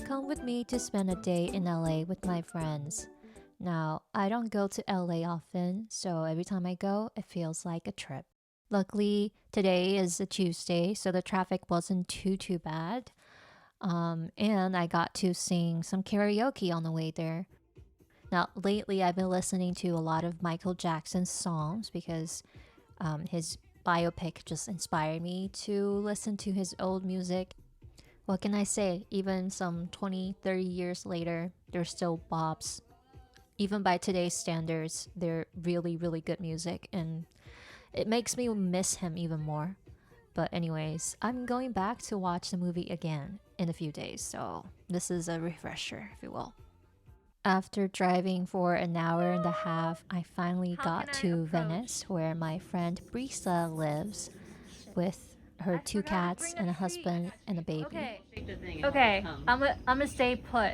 Come with me to spend a day in LA with my friends. Now, I don't go to LA often, so every time I go, it feels like a trip. Luckily, today is a Tuesday, so the traffic wasn't too bad. And I got to sing some karaoke on the way there. Now, lately, I've been listening to a lot of Michael Jackson's songs because his biopic just inspired me to listen to his old music. What can I say? Even some 20, 30 years later, they're still bops. Even by today's standards, they're really good music, and it makes me miss him even more. But anyways, I'm going back to watch the movie again in a few days, so this is a refresher, if you will. After driving for an hour and a half, I finally got to Venice, where my friend Brisa lives with her 2 cats and a husband and a baby. Okay, I'm gonna stay put.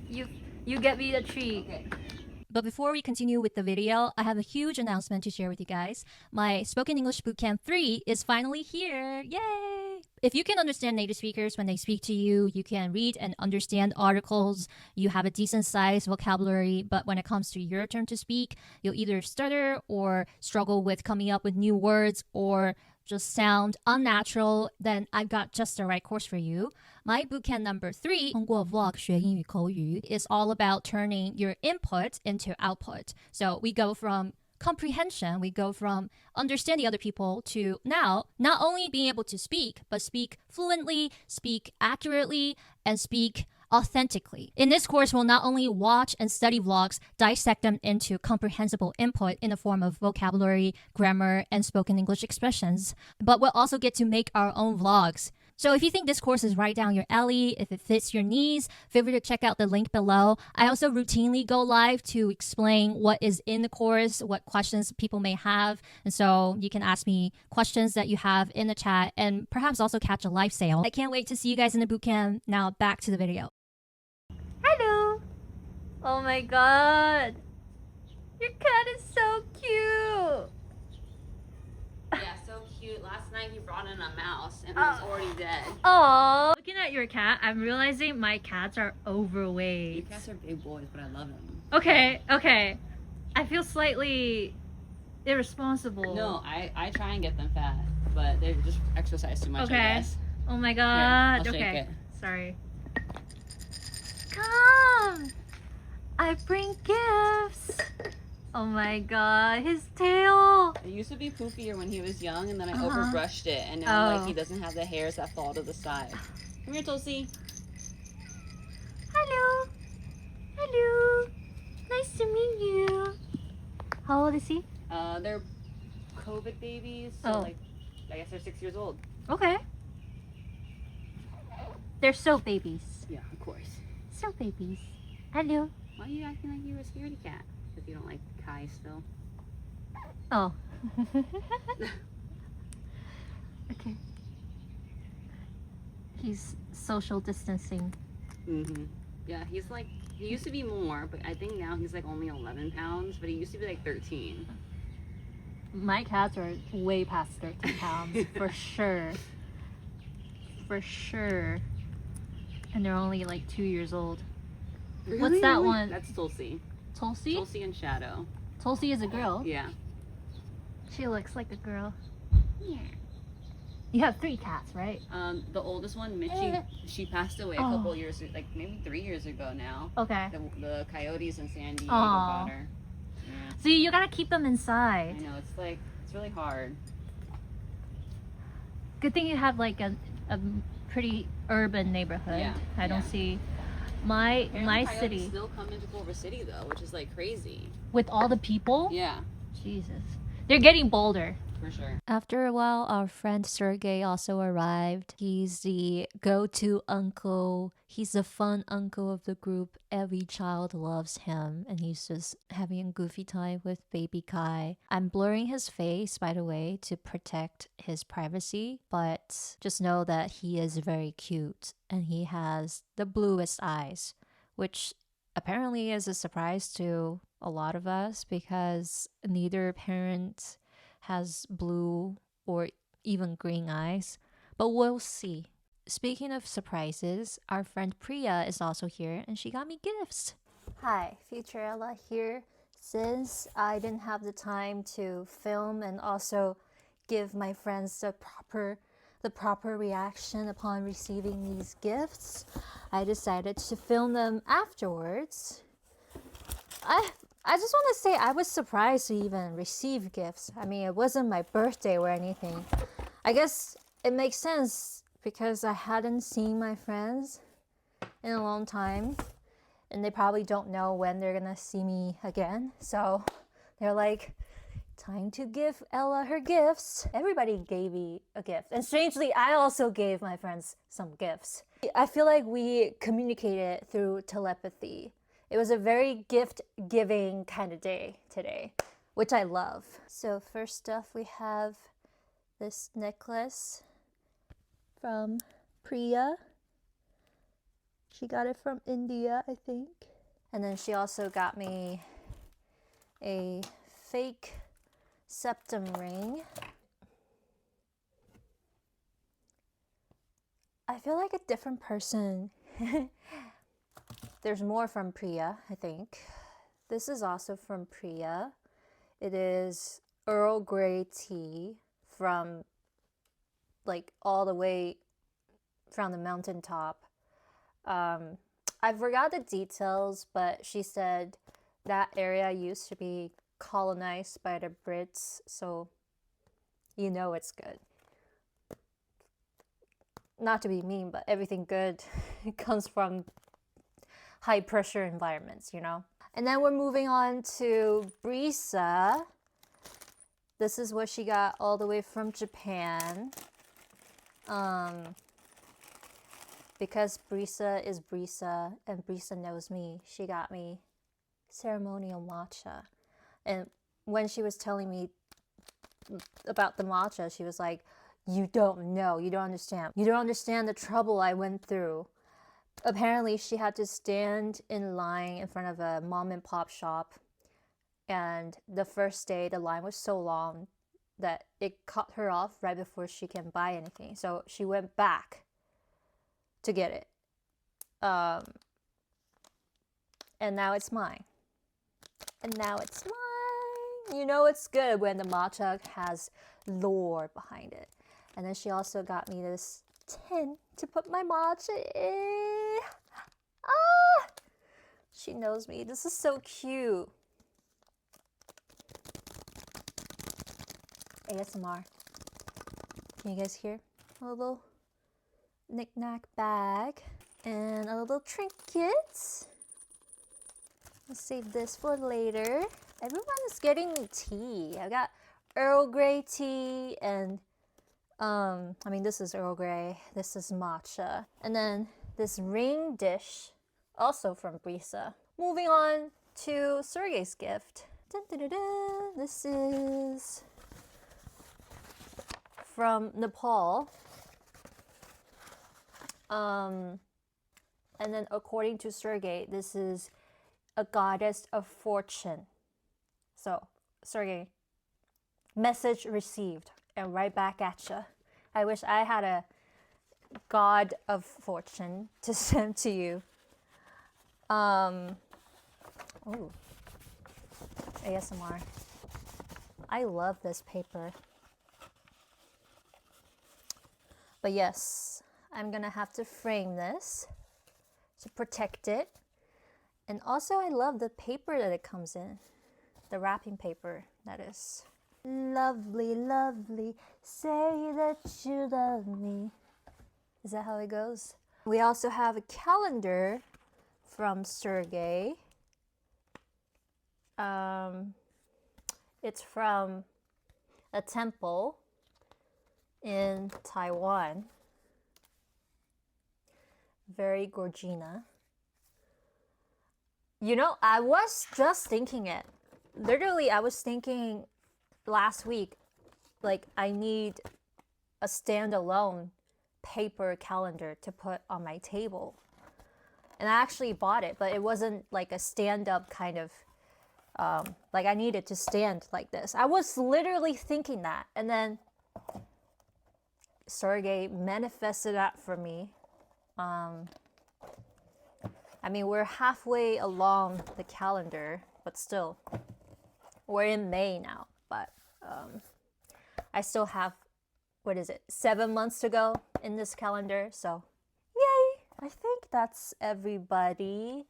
You get me the treat. Okay. But before we continue with the video, I have a huge announcement to share with you guys. My Spoken English Bootcamp 3 is finally here. Yay! If you can understand native speakers when they speak to you, you can read and understand articles, you have a decent sized vocabulary, but when it comes to your turn to speak, you'll either stutter or struggle with coming up with new words or just sound unnatural, then I've got just the right course for you. My bootcamp number 3, 通过 vlog 学英语口语, is all about turning your input into output. So we go from comprehension, we go from understanding other people to now not only being able to speak, but speak fluently, speak accurately, and speak authentically. In this course, we'll not only watch and study vlogs, dissect them into comprehensible input in the form of vocabulary, grammar, and spoken English expressions, but we'll also get to make our own vlogs. So if you think this course is right down your alley, if it fits your needs, feel free to check out the link below. I also routinely go live to explain what is in the course, what questions people may have. And so you can ask me questions that you have in the chat and perhaps also catch a live sale. I can't wait to see you guys in the bootcamp. Now back to the video. Hello. Oh my god. Your cat is so cute. Yeah, so cute. Last night he brought in a mouse and it was already dead. Oh. Looking at your cat, I'm realizing my cats are overweight. Your cats are big boys, but I love them. Okay. I feel slightly irresponsible. No, I try and get them fat, but they just exercise too much, I guess. Oh my Here, god. I'll shake Okay. it. Sorry. Come! I bring gifts! Oh my god, his tail! It used to be poofier when he was young, and then I overbrushed it, and now like he doesn't have the hairs that fall to the side. Come here, Tulsi. Hello! Hello! Nice to meet you! How old is he? They're COVID babies, so like, I guess they're 6 years old. Okay. They're so babies. Yeah, of course. So babies. Hello. Why are you acting like you're a scaredy cat? If you don't like Kai still. Oh. Okay. He's social distancing. Yeah, he's like, he used to be more, but I think now he's like only 11 pounds, but he used to be like 13. My cats are way past 13 pounds, for sure. For sure. And they're only like 2 years old. Really? What's that one? That's Tulsi. Tulsi? Tulsi and Shadow. Tulsi is a girl? Yeah. She looks like a girl. Yeah. You have 3 cats, right? The oldest one, Mitchie, she passed away a couple years, like maybe 3 years ago now. Okay. The coyotes in San Diego Aw. got her. Yeah. So you gotta keep them I inside. know, it's really hard. Good thing you have like a pretty urban neighborhood. Yeah, I don't yeah. see my Coyotes city still come into Culver City though, which is like crazy. with all the people. Yeah, Jesus, they're getting bolder. for sure. After a while, our friend Sergey also arrived. He's the go-to uncle. He's the fun uncle of the group. Every child loves him, and he's just having a goofy time with baby Kai. I'm blurring his face, by the way, to protect his privacy, but just know that he is very cute, and he has the bluest eyes, which apparently is a surprise to a lot of us because neither parent has blue or even green eyes, but we'll see. Speaking of surprises, our friend Priya is also here and she got me gifts. Hi, future Ella here. Since I didn't have the time to film and also give my friends the proper reaction upon receiving these gifts, I decided to film them afterwards. I just want to say I was surprised to even receive gifts. I mean, it wasn't my birthday or anything. I guess it makes sense because I hadn't seen my friends in a long time and they probably don't know when they're gonna see me again. So they're like, time to give Ella her gifts. Everybody gave me a gift. And strangely, I also gave my friends some gifts. I feel like we communicated through telepathy. It was a very gift-giving kind of day today, which I love. So first off, we have this necklace from Priya. She got it from India, I think. And then she also got me a fake septum ring. I feel like a different person. There's more from Priya, I think. This is also from Priya. It is Earl Grey tea from like all the way from the mountaintop. I forgot the details, but she said that area used to be colonized by the Brits, so you know it's good. Not to be mean, but everything good comes from high pressure environments, you know? And then we're moving on to Brisa. This is what she got all the way from Japan. Because Brisa is Brisa and Brisa knows me, she got me ceremonial matcha. And when she was telling me about the matcha, she was like, you don't know, you don't understand. You don't understand the trouble I went through. Apparently, she had to stand in line in front of a mom and pop shop. And the first day, the line was so long that it cut her off right before she can buy anything. So she went back to get it. And now it's mine. And now it's mine. You know it's good when the matcha has lore behind it. And then she also got me this tin to put my matcha in. Ah! She knows me. This is so cute. ASMR. Can you guys hear? A little knick-knack bag and a little trinket. Let's save this for later. Everyone is getting me tea. I got Earl Grey tea and I mean, this is Earl Grey, this is matcha. And then this ring dish, also from Brisa. Moving on to Sergey's gift. Dun, dun, dun, dun. This is from Nepal. And then according to Sergey, this is a goddess of fortune. So, Sergey, message received. And right back at you. I wish I had a god of fortune to send to you. Oh, ASMR. I love this paper. But yes, I'm gonna have to frame this to protect it. And also I love the paper that it comes in. The wrapping paper, that is. Lovely, lovely, say that you love me. Is that how it goes? We also have a calendar from Sergey. It's from a temple in Taiwan. Very gorgina. You know, I was just thinking it. Literally, I was thinking last week, like, I need a standalone paper calendar to put on my table. And I actually bought it, but it wasn't like a stand-up kind of, like I needed to stand like this. I was literally thinking that. And then Sergey manifested that for me. I mean, we're halfway along the calendar, but still, we're in May now. But I still have, 7 months to go in this calendar. So, yay! I think that's everybody.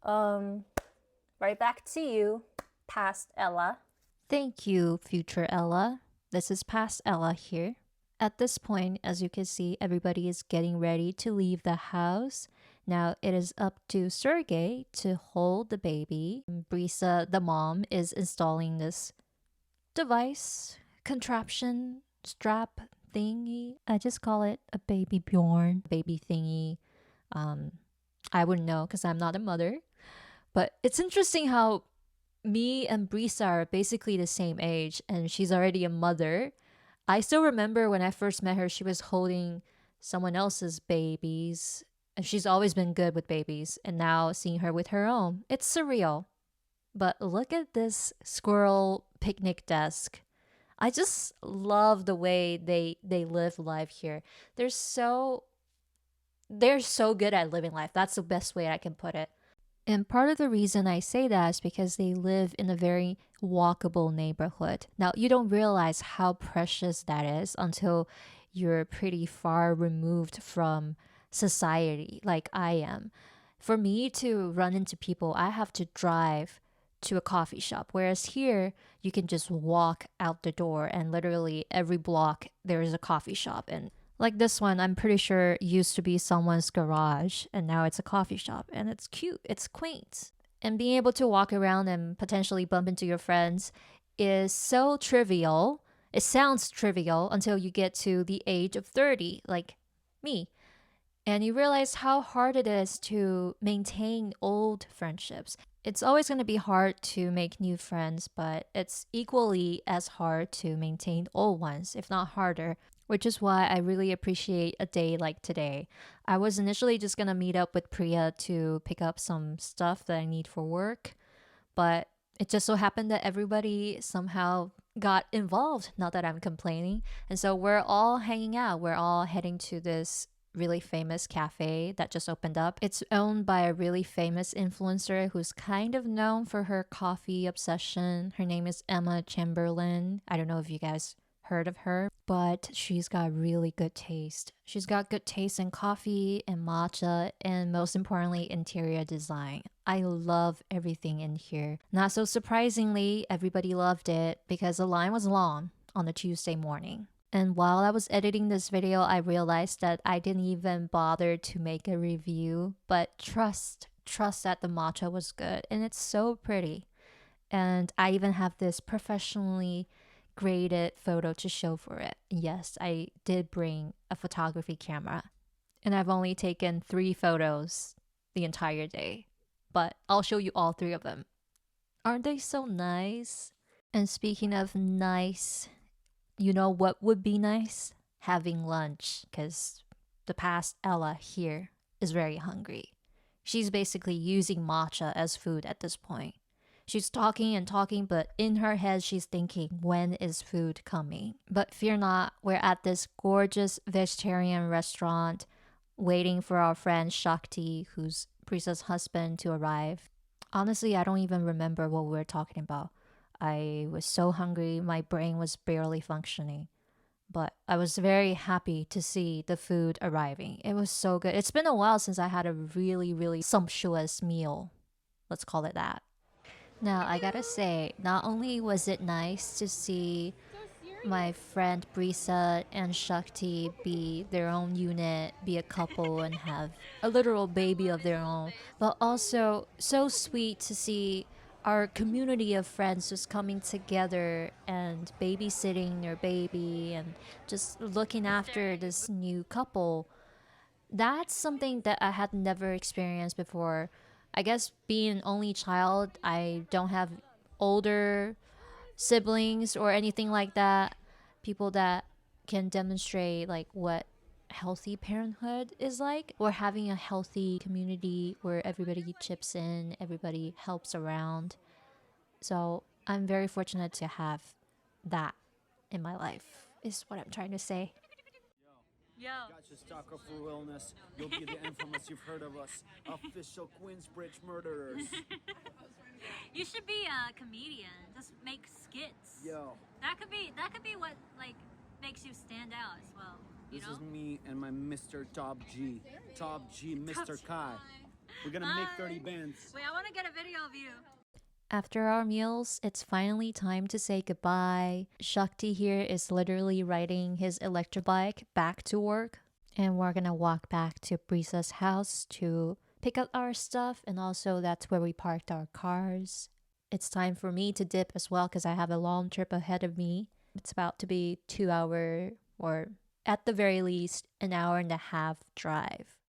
Right back to you, past Ella. Thank you, future Ella. This is past Ella here. At this point, as you can see, everybody is getting ready to leave the house. Now it is up to Sergey to hold the baby. Brisa, the mom, is installing this device, contraption, strap thingy. I just call it a baby Bjorn, baby thingy. I wouldn't know because I'm not a mother. But it's interesting how me and Brisa are basically the same age and she's already a mother. I still remember when I first met her, she was holding someone else's babies. And she's always been good with babies. And now seeing her with her own, it's surreal. But look at this squirrel picnic desk. I just love the way they live life here. They're so good at living life. That's the best way I can put it. And part of the reason I say that is because they live in a very walkable neighborhood. Now, you don't realize how precious that is until you're pretty far removed from society like I am. For me to run into people, I have to drive to a coffee shop. Whereas here, you can just walk out the door and literally every block there is a coffee shop. And like this one, I'm pretty sure used to be someone's garage and now it's a coffee shop. And it's cute, it's quaint. And being able to walk around and potentially bump into your friends is so trivial. It sounds trivial until you get to the age of 30, like me. And you realize how hard it is to maintain old friendships. It's always going to be hard to make new friends, but it's equally as hard to maintain old ones, if not harder, which is why I really appreciate a day like today. I was initially just going to meet up with Priya to pick up some stuff that I need for work, but it just so happened that everybody somehow got involved, not that I'm complaining. And so we're all hanging out. We're all heading to this really famous cafe that just opened up. It's owned by a really famous influencer who's kind of known for her coffee obsession. Her name is Emma Chamberlain. I don't know if you guys heard of her, but she's got really good taste. She's got good taste in coffee and matcha and most importantly, interior design. I love everything in here. Not so surprisingly, everybody loved it because the line was long on a Tuesday morning. And while I was editing this video, I realized that I didn't even bother to make a review, but trust that the matcha was good and it's so pretty. And I even have this professionally graded photo to show for it. Yes, I did bring a photography camera and I've only taken 3 photos the entire day, but I'll show you all 3 of them. Aren't they so nice? And speaking of nice, you know what would be nice? Having lunch, because the past Ella here is very hungry. She's basically using matcha as food at this point. She's talking and talking, but in her head, she's thinking, when is food coming? But fear not, we're at this gorgeous vegetarian restaurant waiting for our friend Shakti, who's Prisa's husband, to arrive. Honestly, I don't even remember what we were talking about. I was so hungry, my brain was barely functioning. But I was very happy to see the food arriving. It was so good. It's been a while since I had a really, really sumptuous meal. Let's call it that. Now, I gotta say, not only was it nice to see my friend Brisa and Shakti be their own unit, be a couple, and have a literal baby of their own, but also so sweet to see our community of friends just coming together and babysitting their baby and just looking after this new couple. That's something that I had never experienced before. I guess being an only child, I don't have older siblings or anything like that. People that can demonstrate like what healthy parenthood is like, or having a healthy community where everybody chips in, everybody helps around. So I'm very fortunate to have that in my life, is what I'm trying to say. Yo. Got your stalker for realness. You'll be the infamous, you've heard of us. Official Queensbridge murderers. You should be a comedian. Just make skits. Yo, That could be what like makes you stand out as well. You this know? is me and my Mr. Top G. Top G, Mr. G. Kai. We're gonna make 30 Hi. bands. Wait, I want to get a video of you. After our meals, it's finally time to say goodbye. Shakti here is literally riding his electric bike back to work. And we're gonna walk back to Brisa's house to pick up our stuff. And also that's where we parked our cars. It's time for me to dip as well because I have a long trip ahead of me. It's about to be 2 hour or at the very least an hour and a half drive.